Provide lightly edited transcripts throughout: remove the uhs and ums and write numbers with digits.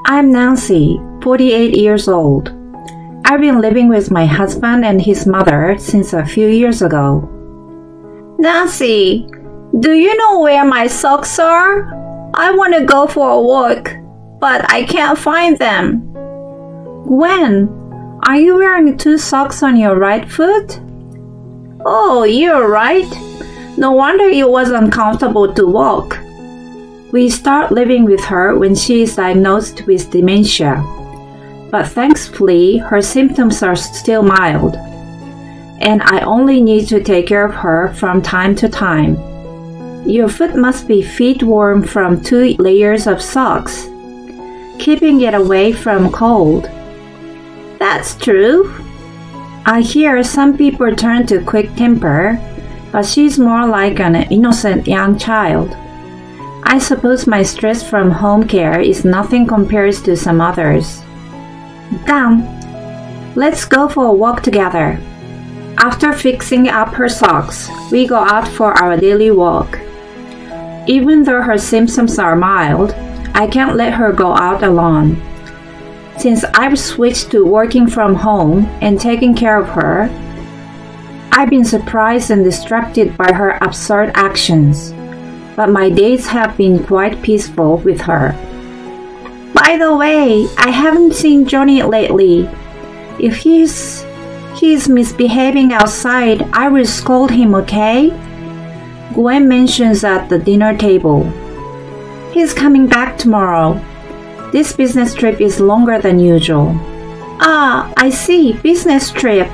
I'm Nancy, 48 years old. I've been living with my husband and his mother since a few years ago. Nancy, do you know where my socks are? I want to go for a walk, but I can't find them. Gwen, are you wearing two socks on your right foot? Oh, you're right. No wonder it was uncomfortable to walk. We start living with her when she is diagnosed with dementia. But thankfully, her symptoms are still mild. And I only need to take care of her from time to time. Your foot must be feet warm from 2 layers of socks, keeping it away from cold. That's true. I hear some people turn to quick temper, but she's more like an innocent young child. I suppose my stress from home care is nothing compared to some others. Come, let's go for a walk together. After fixing up her socks, we go out for our daily walk. Even though her symptoms are mild, I can't let her go out alone. Since I've switched to working from home and taking care of her, I've been surprised and distracted by her absurd actions, but my days have been quite peaceful with her. By the way, I haven't seen Johnny lately. If he's misbehaving outside, I will scold him, okay? Gwen mentions at the dinner table. He's coming back tomorrow. This business trip is longer than usual. Ah, I see, business trip.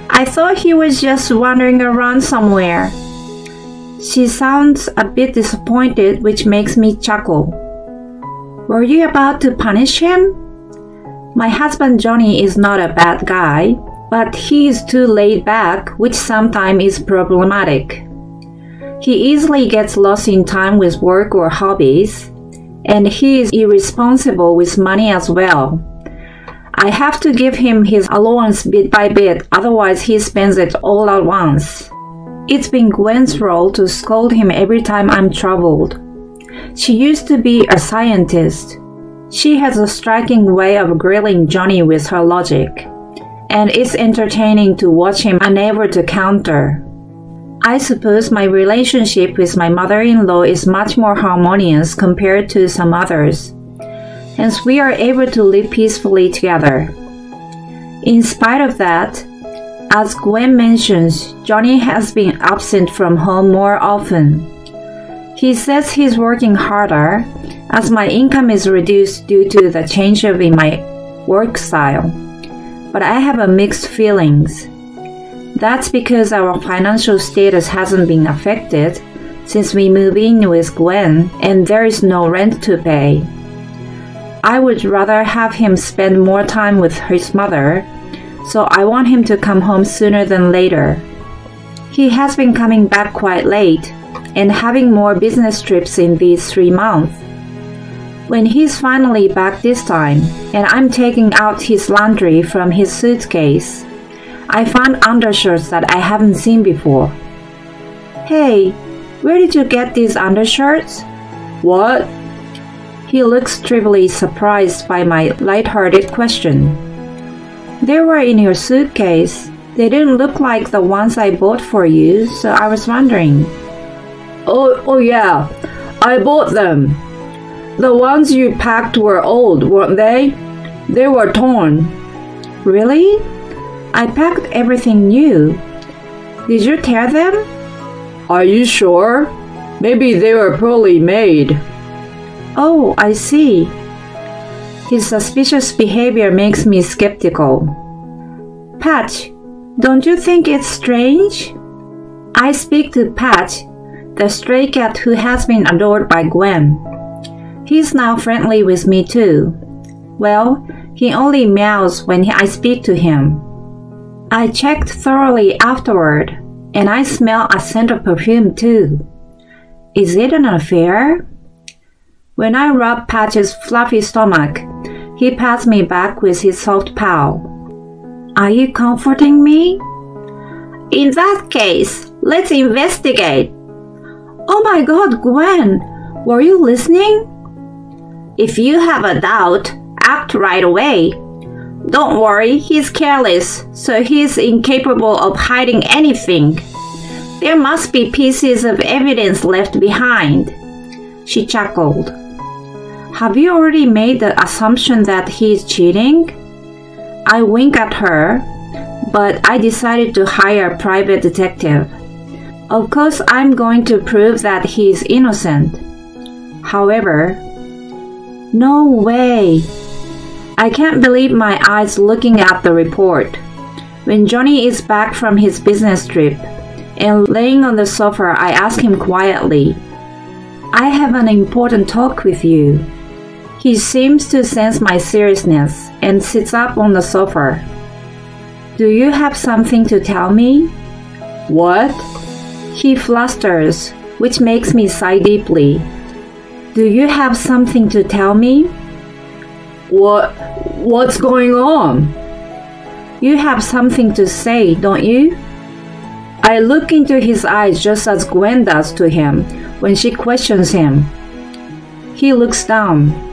I thought he was just wandering around somewhere. She sounds a bit disappointed, which makes me chuckle. Were you about to punish him? My husband Johnny is not a bad guy, but he is too laid back, which sometimes is problematic. He easily gets lost in time with work or hobbies, and he is irresponsible with money as well. I have to give him his allowance bit by bit, otherwise he spends it all at once. It's been Gwen's role to scold him every time I'm troubled. She used to be a scientist. She has a striking way of grilling Johnny with her logic, and it's entertaining to watch him unable to counter. I suppose my relationship with my mother-in-law is much more harmonious compared to some others, hence we are able to live peacefully together. In spite of that, as Gwen mentions, Johnny has been absent from home more often. He says he's working harder as my income is reduced due to the change in my work style, but I have a mixed feelings. That's because our financial status hasn't been affected since we moved in with Gwen and there is no rent to pay. I would rather have him spend more time with his mother, so I want him to come home sooner than later. He has been coming back quite late and having more business trips in these 3 months. When he's finally back this time and I'm taking out his laundry from his suitcase, I found undershirts that I haven't seen before. Hey, where did you get these undershirts? What? He looks trivially surprised by my light-hearted question. They were in your suitcase. They didn't look like the ones I bought for you, so I was wondering. Oh yeah, I bought them. The ones you packed were old, weren't they? They were torn. Really? I packed everything new. Did you tear them? Are you sure? Maybe they were poorly made. Oh, I see. His suspicious behavior makes me skeptical. Patch, don't you think it's strange? I speak to Patch, the stray cat who has been adored by Gwen. He's now friendly with me too. Well, he only meows when I speak to him. I checked thoroughly afterward, and I smell a scent of perfume too. Is it an affair? When I rub Patch's fluffy stomach, he pats me back with his soft paw. Are you comforting me? In that case, let's investigate. Oh my God, Gwen! Were you listening? If you have a doubt, act right away. Don't worry, he's careless, so he's incapable of hiding anything. There must be pieces of evidence left behind. She chuckled. Have you already made the assumption that he's cheating? I winked at her, but I decided to hire a private detective. Of course, I'm going to prove that he's innocent. However, no way. I can't believe my eyes looking at the report. When Johnny is back from his business trip and laying on the sofa, I ask him quietly, I have an important talk with you. He seems to sense my seriousness and sits up on the sofa. Do you have something to tell me? What? He flusters, which makes me sigh deeply. Do you have something to tell me? What's going on? You have something to say, don't you? I look into his eyes just as Gwen does to him when she questions him. He looks down.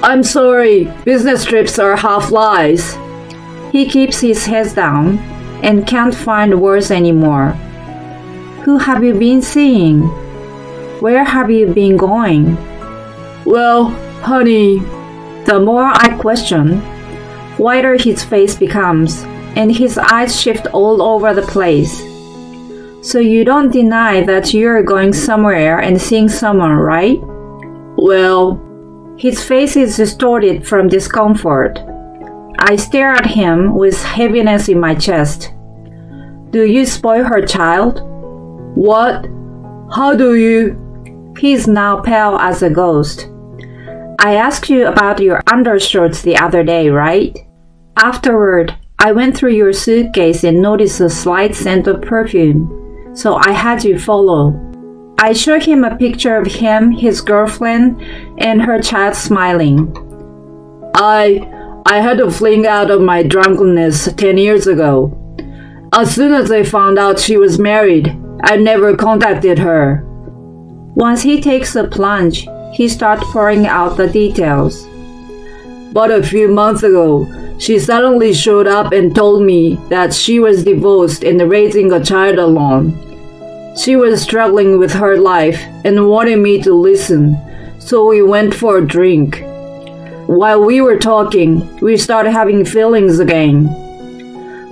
I'm sorry, business trips are half lies. He keeps his head down and can't find words anymore. Who have you been seeing? Where have you been going? Well, honey, the more I question, whiter his face becomes, and his eyes shift all over the place. So you don't deny that you're going somewhere and seeing someone, right? well, his face is distorted from discomfort. I stare at him with heaviness in my chest. Do you spoil her child? what? How do you? He is now pale as a ghost. I asked you about your undershirts the other day, right? Afterward, I went through your suitcase and noticed a slight scent of perfume, so I had you follow. I showed him a picture of him, his girlfriend, and her child smiling. I had a fling out of my drunkenness 10 years ago. As soon as I found out she was married, I never contacted her. Once he takes the plunge, he starts pouring out the details. But a few months ago, she suddenly showed up and told me that she was divorced and raising a child alone. She was struggling with her life and wanted me to listen, so we went for a drink. While we were talking, we started having feelings again.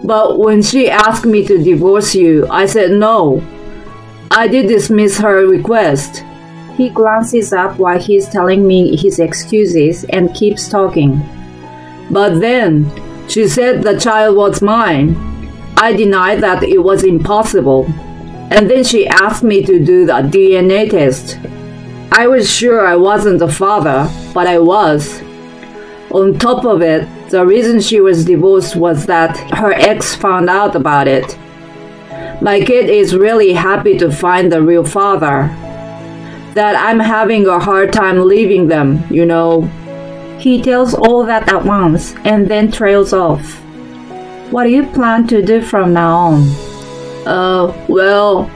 But when she asked me to divorce you, I said no. I did dismiss her request. He glances up while he's telling me his excuses and keeps talking. But then, she said the child was mine. I denied that it was impossible. And then she asked me to do the DNA test. I was sure I wasn't the father, but I was. On top of it, the reason she was divorced was that her ex found out about it. My kid is really happy to find the real father. That I'm having a hard time leaving them, you know. He tells all that at once and then trails off. What do you plan to do from now on? Well,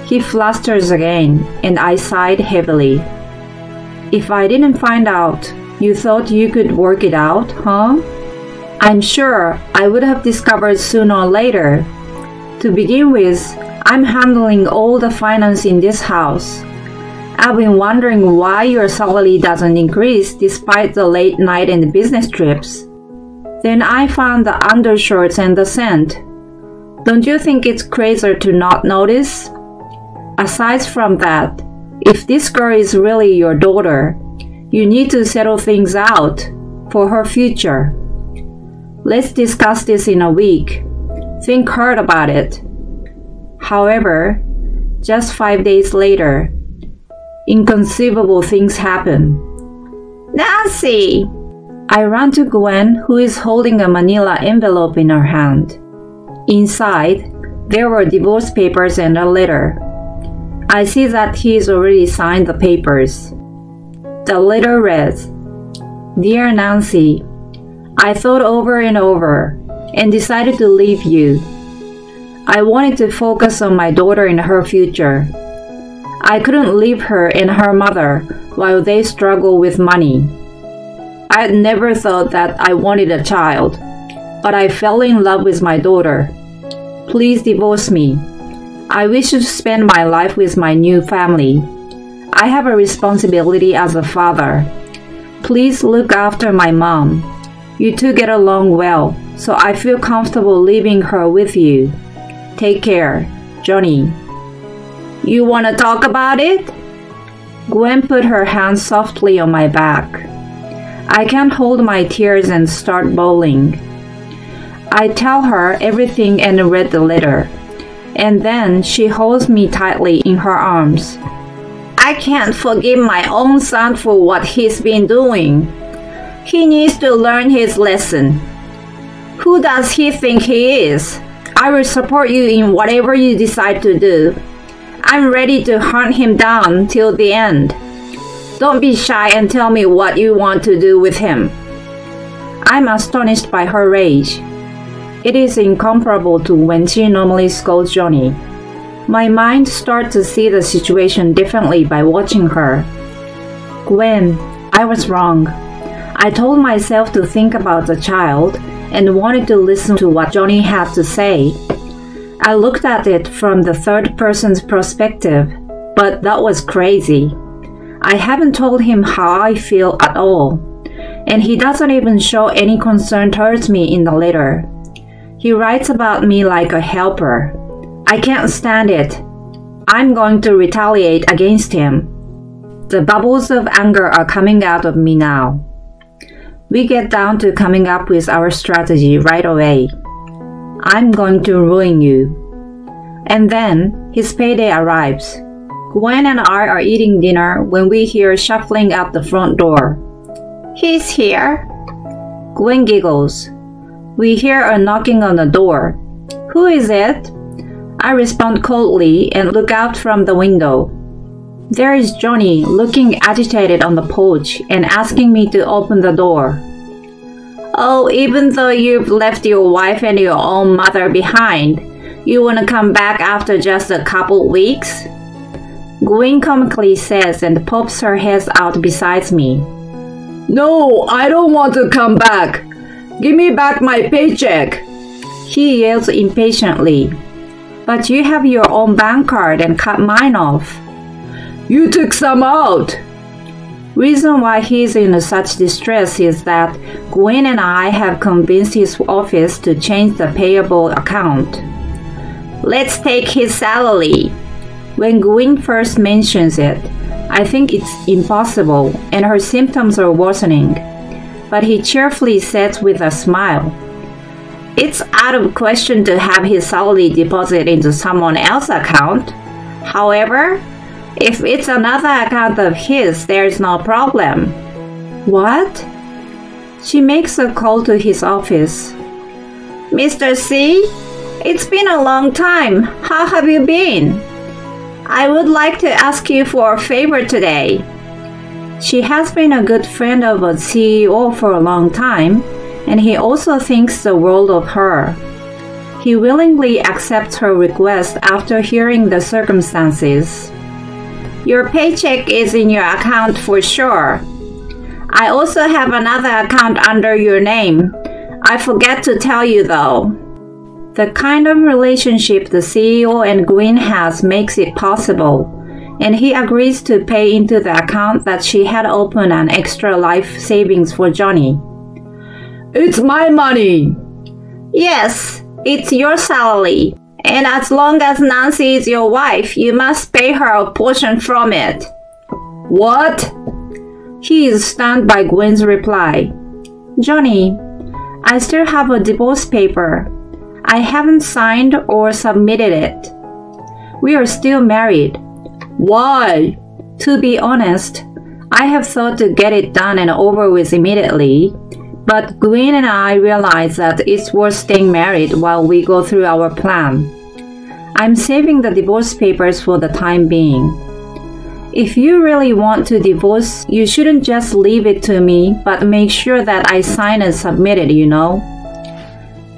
He flusters again, and I sighed heavily. If I didn't find out, you thought you could work it out, huh? I'm sure I would have discovered sooner or later. To begin with, I'm handling all the finance in this house. I've been wondering why your salary doesn't increase despite the late night and business trips. Then I found the undershirts and the scent. Don't you think it's crazier to not notice? Aside from that, if this girl is really your daughter, you need to settle things out for her future. Let's discuss this in a week. Think hard about it. However, just 5 days later, inconceivable things happen. Nancy! I run to Gwen, who is holding a manila envelope in her hand. Inside, there were divorce papers and a letter. I see that he's already signed the papers. The letter reads, Dear Nancy, I thought over and over and decided to leave you. I wanted to focus on my daughter and her future. I couldn't leave her and her mother while they struggle with money. I had never thought that I wanted a child, but I fell in love with my daughter. Please divorce me. I wish to spend my life with my new family. I have a responsibility as a father. Please look after my mom. You two get along well, so I feel comfortable leaving her with you. Take care, Johnny. You want to talk about it? Gwen put her hand softly on my back. I can't hold my tears and start bawling. I tell her everything and read the letter, and then she holds me tightly in her arms. I can't forgive my own son for what he's been doing. He needs to learn his lesson. Who does he think he is? I will support you in whatever you decide to do. I'm ready to hunt him down till the end. Don't be shy and tell me what you want to do with him. I'm astonished by her rage. It is incomparable to when she normally scolds Johnny. My mind starts to see the situation differently by watching her. Gwen, I was wrong. I told myself to think about the child and wanted to listen to what Johnny had to say. I looked at it from the third person's perspective, but that was crazy. I haven't told him how I feel at all, and he doesn't even show any concern towards me in the letter. He writes about me like a helper. I can't stand it. I'm going to retaliate against him. The bubbles of anger are coming out of me now. We get down to coming up with our strategy right away. I'm going to ruin you. And then his payday arrives. Gwen and I are eating dinner when we hear shuffling at the front door. He's here. Gwen giggles. We hear a knocking on the door. Who is it? I respond coldly and look out from the window. There is Johnny looking agitated on the porch and asking me to open the door. Oh, even though you've left your wife and your own mother behind, you want to come back after just a couple weeks? Gwen comically says and pops her head out beside me. No, I don't want to come back. Give me back my paycheck. He yells impatiently. But you have your own bank card and cut mine off. You took some out. Reason why he's in such distress is that Gwen and I have convinced his office to change the payable account. Let's take his salary. When Gwen first mentions it, I think it's impossible and her symptoms are worsening. But he cheerfully says with a smile, It's out of question to have his salary deposited into someone else's account. However, if it's another account of his, there's no problem. What? She makes a call to his office. Mr. C, it's been a long time. How have you been? I would like to ask you for a favor today. She has been a good friend of a CEO for a long time, and he also thinks the world of her. He willingly accepts her request after hearing the circumstances. Your paycheck is in your account for sure. I also have another account under your name. I forget to tell you though. The kind of relationship the CEO and Gwen has makes it possible, and he agrees to pay into the account that she had opened an extra life savings for Johnny. It's my money. Yes, it's your salary. And as long as Nancy is your wife, you must pay her a portion from it. What? He is stunned by Gwen's reply. Johnny, I still have a divorce paper. I haven't signed or submitted it. We are still married. Why? To be honest, I have thought to get it done and over with immediately. But Gwen and I realize that it's worth staying married while we go through our plan. I'm saving the divorce papers for the time being. If you really want to divorce, you shouldn't just leave it to me, but make sure that I sign and submit it, you know.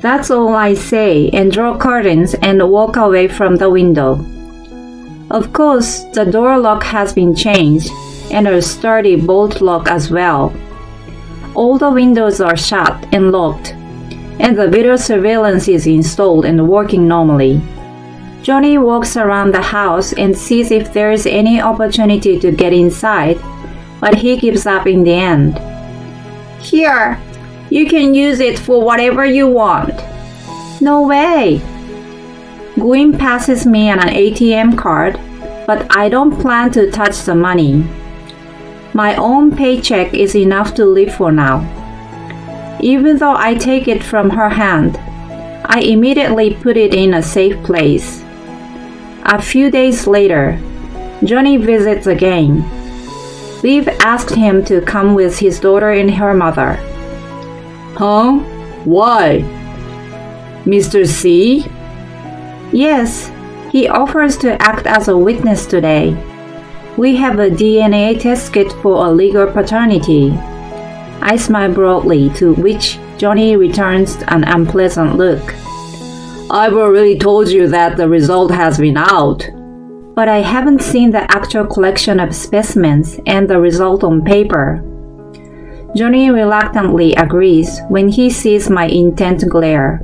That's all I say and draw curtains and walk away from the window. Of course, the door lock has been changed, and a sturdy bolt lock as well. All the windows are shut and locked, and the video surveillance is installed and working normally. Johnny walks around the house and sees if there is any opportunity to get inside, but he gives up in the end. Here, you can use it for whatever you want. No way! Gwyn passes me an ATM card, but I don't plan to touch the money. My own paycheck is enough to live for now. Even though I take it from her hand, I immediately put it in a safe place. A few days later, Johnny visits again. We've asked him to come with his daughter and her mother. Huh? Why? Mr. C? Yes, he offers to act as a witness today. We have a DNA test kit for a legal paternity. I smile broadly, to which Johnny returns an unpleasant look. I've already told you that the result has been out. But I haven't seen the actual collection of specimens and the result on paper. Johnny reluctantly agrees when he sees my intent glare.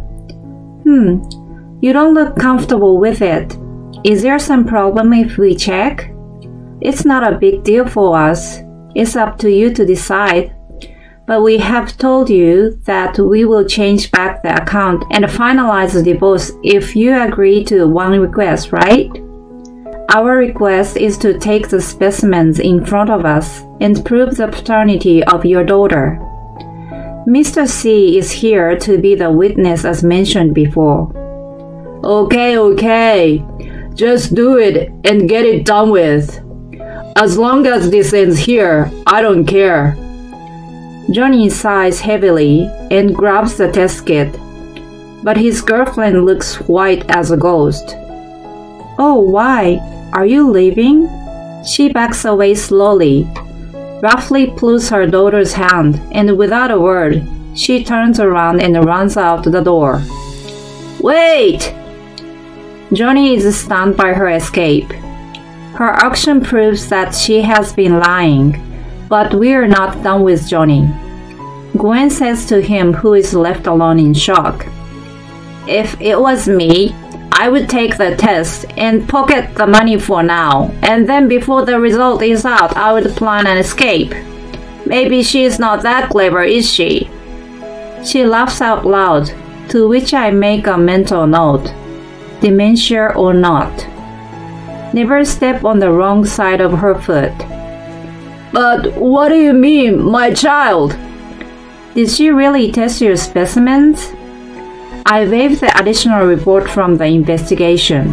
You don't look comfortable with it. Is there some problem if we check? It's not a big deal for us. It's up to you to decide. But we have told you that we will change back the account and finalize the divorce if you agree to one request, right? Our request is to take the specimens in front of us and prove the paternity of your daughter. Mr. C is here to be the witness as mentioned before. Okay. Just do it and get it done with. As long as this ends here, I don't care. Johnny sighs heavily and grabs the test kit, but his girlfriend looks white as a ghost. Oh, why? Are you leaving? She backs away slowly, roughly pulls her daughter's hand, and without a word, she turns around and runs out the door. Wait! Johnny is stunned by her escape. Her action proves that she has been lying, but we're not done with Johnny. Gwen says to him, who is left alone in shock. If it was me, I would take the test and pocket the money for now, and then before the result is out, I would plan an escape. Maybe she's not that clever, is she? She laughs out loud, to which I make a mental note. Dementia or not. Never step on the wrong side of her foot. But what do you mean, my child? Did she really test your specimens? I wave the additional report from the investigation.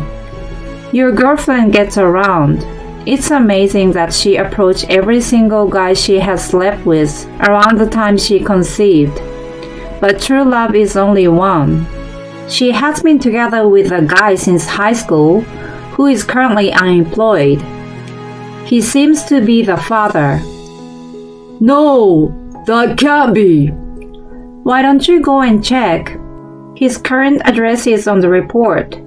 Your girlfriend gets around. It's amazing that she approached every single guy she has slept with around the time she conceived. But true love is only one. She has been together with a guy since high school who is currently unemployed. He seems to be the father. No, that can't be. Why don't you go and check? His current address is on the report.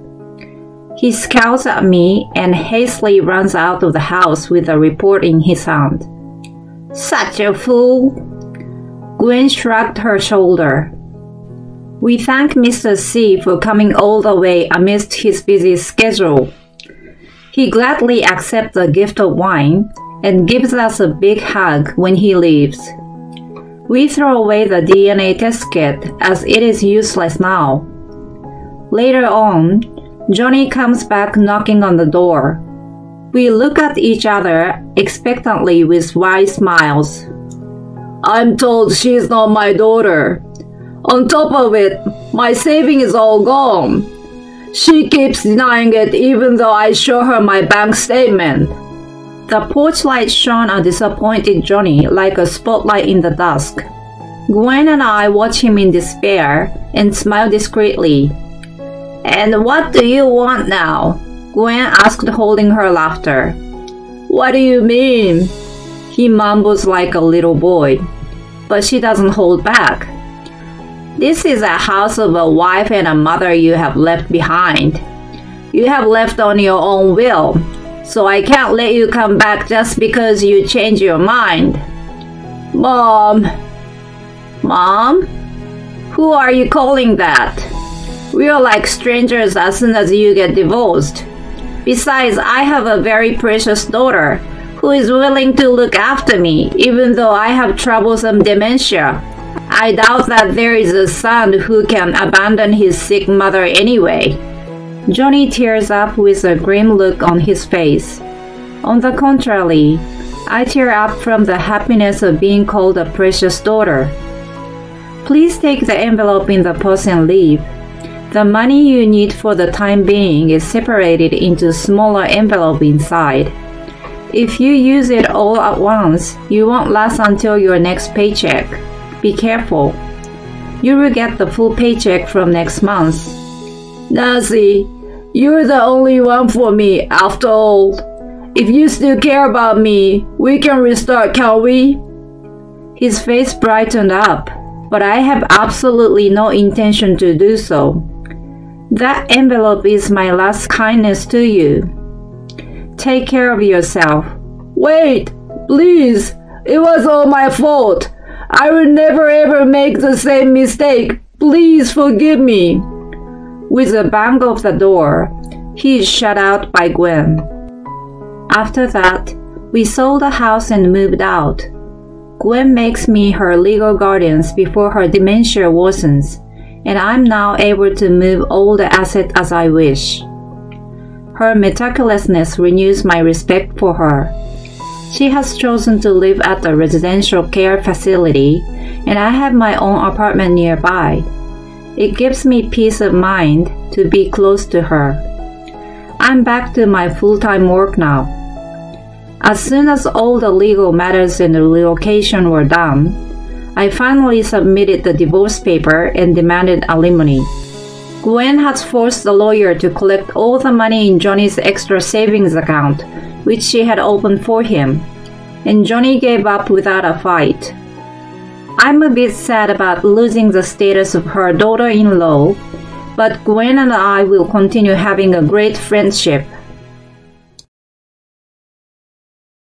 He scowls at me and hastily runs out of the house with the report in his hand. Such a fool! Gwen shrugged her shoulder. We thank Mr. C for coming all the way amidst his busy schedule. He gladly accepts the gift of wine and gives us a big hug when he leaves. We throw away the DNA test kit as it is useless now. Later on, Johnny comes back knocking on the door. We look at each other expectantly with wide smiles. I'm told she's not my daughter. On top of it, my savings is all gone. She keeps denying it even though I show her my bank statement. The porch light shone a disappointed Johnny like a spotlight in the dusk. Gwen and I watch him in despair and smile discreetly. And what do you want now? Gwen asked, holding her laughter. What do you mean? He mumbles like a little boy, but she doesn't hold back. This is a house of a wife and a mother you have left behind. You have left on your own will. so I can't let you come back just because you change your mind. Mom. Mom? Who are you calling that? We are like strangers as soon as you get divorced. Besides, I have a very precious daughter who is willing to look after me, even though I have troublesome dementia. I doubt that there is a son who can abandon his sick mother anyway. Johnny tears up with a grim look on his face. On the contrary, I tear up from the happiness of being called a precious daughter. Please take the envelope in the post and leave. The money you need for the time being is separated into smaller envelopes inside. If you use it all at once, you won't last until your next paycheck. Be careful. You will get the full paycheck from next month. Nancy, you're the only one for me after all. If you still care about me, we can restart, can we? His face brightened up, but I have absolutely no intention to do so. That envelope is my last kindness to you. Take care of yourself. Wait, please. It was all my fault. I will never ever make the same mistake. Please forgive me. With a bang of the door, he is shut out by Gwen. After that, we sold the house and moved out. Gwen makes me her legal guardian before her dementia worsens, and I'm now able to move all the assets as I wish. Her meticulousness renews my respect for her. She has chosen to live at a residential care facility, and I have my own apartment nearby. It gives me peace of mind to be close to her. I'm back to my full-time work now. As soon as all the legal matters and the relocation were done, I finally submitted the divorce paper and demanded alimony. Gwen has forced the lawyer to collect all the money in Johnny's extra savings account, which she had opened for him, and Johnny gave up without a fight. I'm a bit sad about losing the status of her daughter-in-law, but Gwen and I will continue having a great friendship.